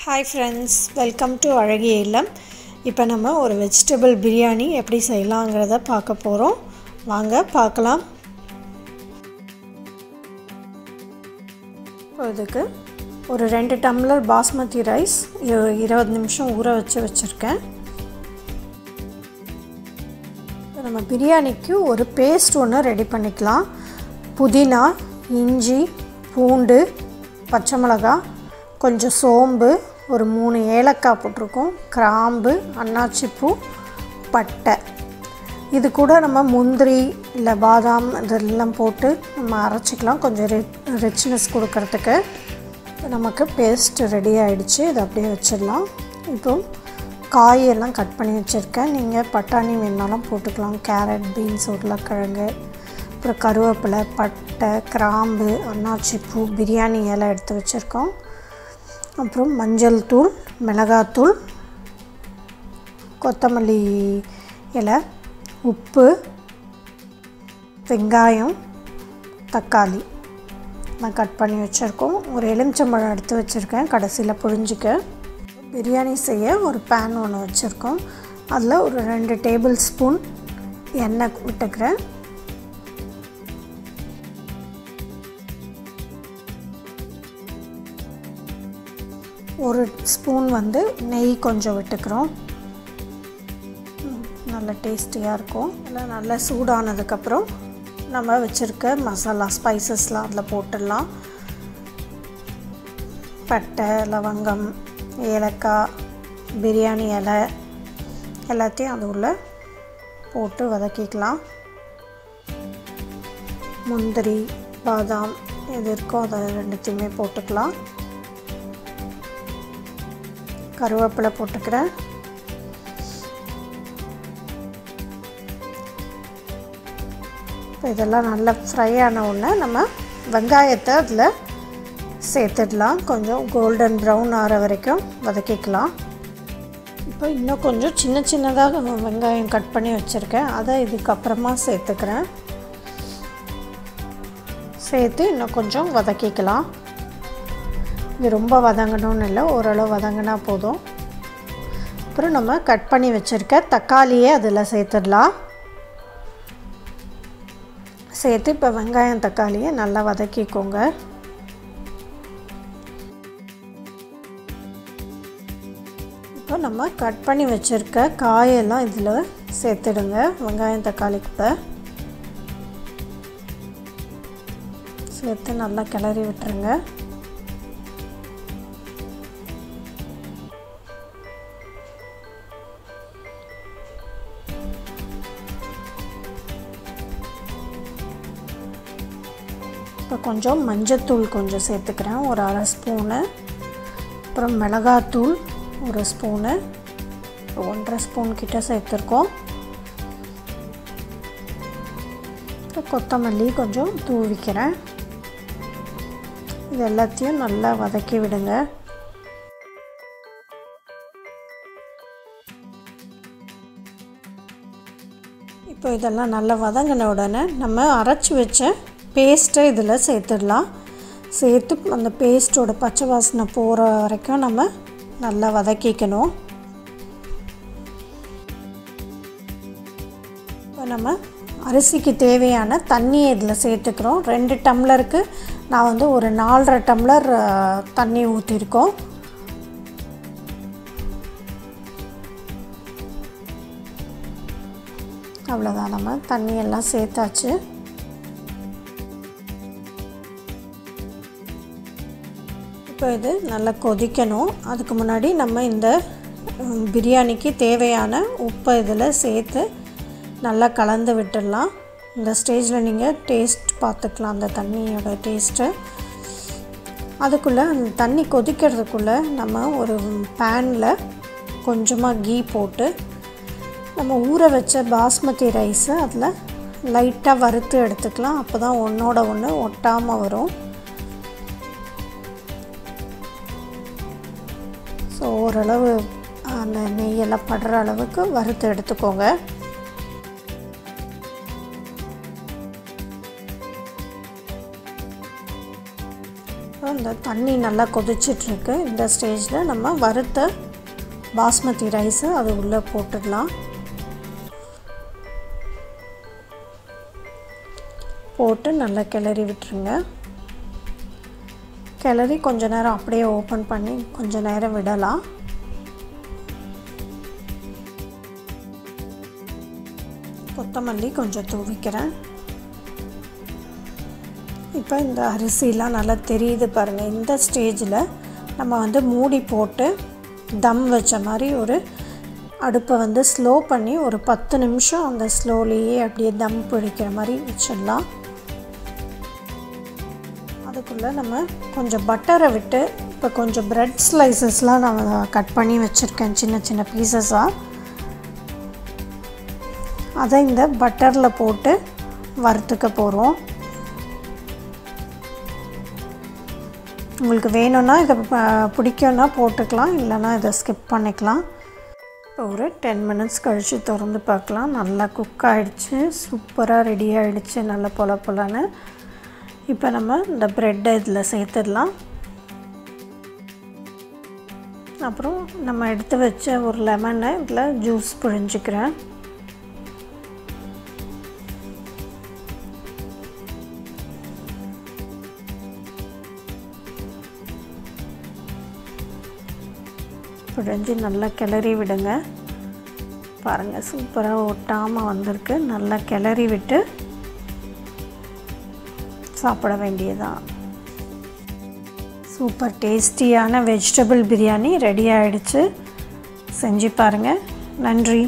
Hi friends, welcome to Azhagiya Illam. இப்போ நம்ம ஒரு வெஜிடபிள் பிரியாணி எப்படி செய்யலாம்ங்கறத பார்க்க போறோம். வாங்க பார்க்கலாம். இதுக்கு ஒரு 2 டம்ளர் பாஸ்மதி ரைஸ் 20 நிமிஷம் ஊற வச்சிருக்கேன். நம்ம பிரியாணிக்கு ஒரு பேஸ்ட் ஒன்று ரெடி பண்ணிக்கலாம். புதினா, இஞ்சி, பூண்டு, பச்சை மிளகாய், கொஞ்சம் சோம்பு, ஒரு 3 ஏலக்காய் போட்டிருக்கோம், கிராம்பு, அன்னாச்சி பூ, பட்டை. இது கூட நம்ம முந்திரி இல்லை பாதாம் இதெல்லாம் போட்டு நம்ம அரைச்சிக்கலாம் கொஞ்சம் ரிச்னஸ் கொடுக்கறதுக்கு. நமக்கு பேஸ்ட் ரெடி ஆகிடுச்சு. இதை அப்படியே வச்சிடலாம். இப்போ காயெல்லாம் கட் பண்ணி வச்சுருக்கேன். நீங்கள் பட்டாணி வேணாலும் போட்டுக்கலாம். கேரட், பீன்ஸ், உருளைக்கிழங்கு, அப்புறம் கருவேப்பிலை, பட்டை, கிராம்பு, அன்னாச்சி பூ, பிரியாணி இலை எடுத்து வச்சுருக்கோம். அப்புறம் மஞ்சள் தூள், மிளகாத்தூள், கொத்தமல்லி இலை, உப்பு, வெங்காயம், தக்காளி நான் கட் பண்ணி வச்சுருக்கோம். ஒரு எலுமிச்சம்பழம் எடுத்து வச்சுருக்கேன் கடைசியில் புழிஞ்சிக்க. பிரியாணி செய்ய ஒரு பேன் ஒன்று வச்சுருக்கோம். அதில் ஒரு 2 டேபிள் ஸ்பூன் எண்ணெய் விட்டுக்கிறேன். ஒரு ஸ்பூன் நெய் கொஞ்சம் விட்டுக்கிறோம். நல்ல டேஸ்டியாக இருக்கும். எல்லாம் நல்லா சூடானதுக்கப்புறம் நம்ம வச்சுருக்க மசாலா ஸ்பைசஸ்லாம் அதில் போட்டுடலாம். பட்டை, லவங்கம், ஏலக்காய், பிரியாணி இலை எல்லாத்தையும் அது உள்ள போட்டு வதக்கிக்கலாம். முந்திரி, பாதாம் எது இருக்கோ அதை ரெண்டுத்தையுமே போட்டுக்கலாம். கருவேப்பிலை போட்டுக்கிறேன். இப்போ இதெல்லாம் நல்லா ஃப்ரை ஆன உடனே நம்ம வெங்காயத்தை அதில் சேர்த்துடலாம். கொஞ்சம் கோல்டன் ப்ரௌன் ஆகிற வரைக்கும் வதக்கிக்கலாம். இப்போ இன்னும் கொஞ்சம் சின்ன சின்னதாக வெங்காயம் கட் பண்ணி வச்சுருக்கேன். அதை இதுக்கப்புறமா சேர்த்துக்கிறேன். சேர்த்து இன்னும் கொஞ்சம் வதக்கிக்கலாம். இது ரொம்ப வதங்கணும்னு இல்லை, ஓரளவு வதங்கினா போதும். அப்புறம் நம்ம கட் பண்ணி வச்சுருக்க தக்காளியை அதில் சேர்த்துடலாம். சேர்த்து இப்போ வெங்காயம் தக்காளியை நல்லா வதக்கிக்கோங்க. இப்போ நம்ம கட் பண்ணி வச்சுருக்க காயெல்லாம் இதில் சேர்த்துடுங்க. வெங்காயம் தக்காளி கூட சேர்த்து நல்லா கிளறி விட்டுருங்க. இப்போ கொஞ்சம் மஞ்சத்தூள் கொஞ்சம் சேர்த்துக்கிறேன், ஒரு 1/2 ஸ்பூனு. அப்புறம் மிளகாத்தூள் ஒரு ஸ்பூனு, 1.5 ஸ்பூன் கிட்ட சேர்த்துருக்கோம். கொத்தமல்லி கொஞ்சம் தூவிக்கிறேன். இது எல்லாத்தையும் நல்லா வதக்கி விடுங்க. இப்போ இதெல்லாம் நல்லா வதங்கின உடனே நம்ம அரைச்சி வச்ச பேஸ்ட்டை இதில் சேர்த்துடலாம். சேர்த்து அந்த பேஸ்ட்டோட பச்சை வாசனை போகிற வரைக்கும் நம்ம நல்லா வதக்கிக்கணும். இப்போ நம்ம அரிசிக்கு தேவையான தண்ணியை இதில் சேர்த்துக்கிறோம். 2 டம்ளருக்கு நான் ஒரு 4.5 டம்ளர் தண்ணி ஊற்றிருக்கோம். அவ்வளோதான், நம்ம தண்ணியெல்லாம் சேர்த்தாச்சு. இப்போ இது நல்லா கொதிக்கணும். அதுக்கு முன்னாடி நம்ம இந்த பிரியாணிக்கு தேவையான உப்பை இதில் சேர்த்து நல்லா கலந்து விட்டுடலாம். இந்த ஸ்டேஜில் நீங்கள் டேஸ்ட் பார்த்துக்கலாம், அந்த தண்ணியோட டேஸ்ட்டு. அதுக்குள்ளே அந்த தண்ணி கொதிக்கிறதுக்குள்ளே நம்ம ஒரு பேனில் கொஞ்சமாக கீ போட்டு நம்ம ஊற வச்ச பாஸ்மதி ரைஸை அதில் லைட்டாக வறுத்து எடுத்துக்கலாம். அப்போ தான் ஒன்றோட ஒன்று ஒட்டாமல் வரும். ஸோ ஓரளவு அந்த நெய்யெல்லாம் படுற அளவுக்கு வறுத்து எடுத்துக்கோங்க. இந்த தண்ணி நல்லா கொதிச்சிட்ருக்கு. இந்த ஸ்டேஜில் நம்ம வறுத்த பாஸ்மதி ரைஸை அது உள்ளே போட்டுடலாம். போட்டு நல்லா கிளறி விட்டுருங்க. கிளறி கொஞ்ச நேரம் அப்படியே ஓப்பன் பண்ணி கொஞ்ச நேரம் விடலாம். கொத்தமல்லி கொஞ்சம் தூவிக்கிறேன். இப்போ இந்த அரிசிலாம் நல்லா தெரியுது பாருங்கள். இந்த ஸ்டேஜில் நம்ம மூடி போட்டு தம் வச்ச மாதிரி ஒரு அடுப்பை ஸ்லோ பண்ணி ஒரு 10 நிமிஷம் அந்த ஸ்லோலியே அப்படியே தம் பிடிக்கிற மாதிரி வச்சிடலாம். அதுக்குள்ளே நம்ம கொஞ்சம் பட்டரை விட்டு இப்போ கொஞ்சம் ப்ரெட் ஸ்லைசஸ்லாம் நான் கட் பண்ணி வச்சுருக்கேன் சின்ன சின்ன பீசஸாக. அதை இந்த பட்டரில் போட்டு வறுத்துக்க போகிறோம். உங்களுக்கு வேணும்னா இதை பிடிக்கும்னா போட்டுக்கலாம், இல்லைனா இதை ஸ்கிப் பண்ணிக்கலாம். இப்போ ஒரு 10 மினிட்ஸ் கழித்து திறந்து பார்க்கலாம். நல்லா குக் ஆகிடுச்சு, சூப்பராக ரெடி ஆகிடுச்சு, நல்லா பொல பொலன்னு. இப்போ நம்ம இந்த ப்ரெட்டை இதில் சேர்த்துடலாம். அப்புறம் நம்ம எடுத்து வச்ச ஒரு லெமனை இதில் ஜூஸ் பிழிஞ்சிக்கிறேன். பிழிஞ்சு நல்லா கிளறி விடுங்க. பாருங்கள், சூப்பராக ஒட்டாமல் வந்திருக்கு. நல்லா கிளறி விட்டு சாப்பிட வேண்டியதான். சூப்பர் டேஸ்டியான வெஜிடபிள் பிரியாணி ரெடி ஆகிடுச்சு. செஞ்சு பாருங்கள். நன்றி.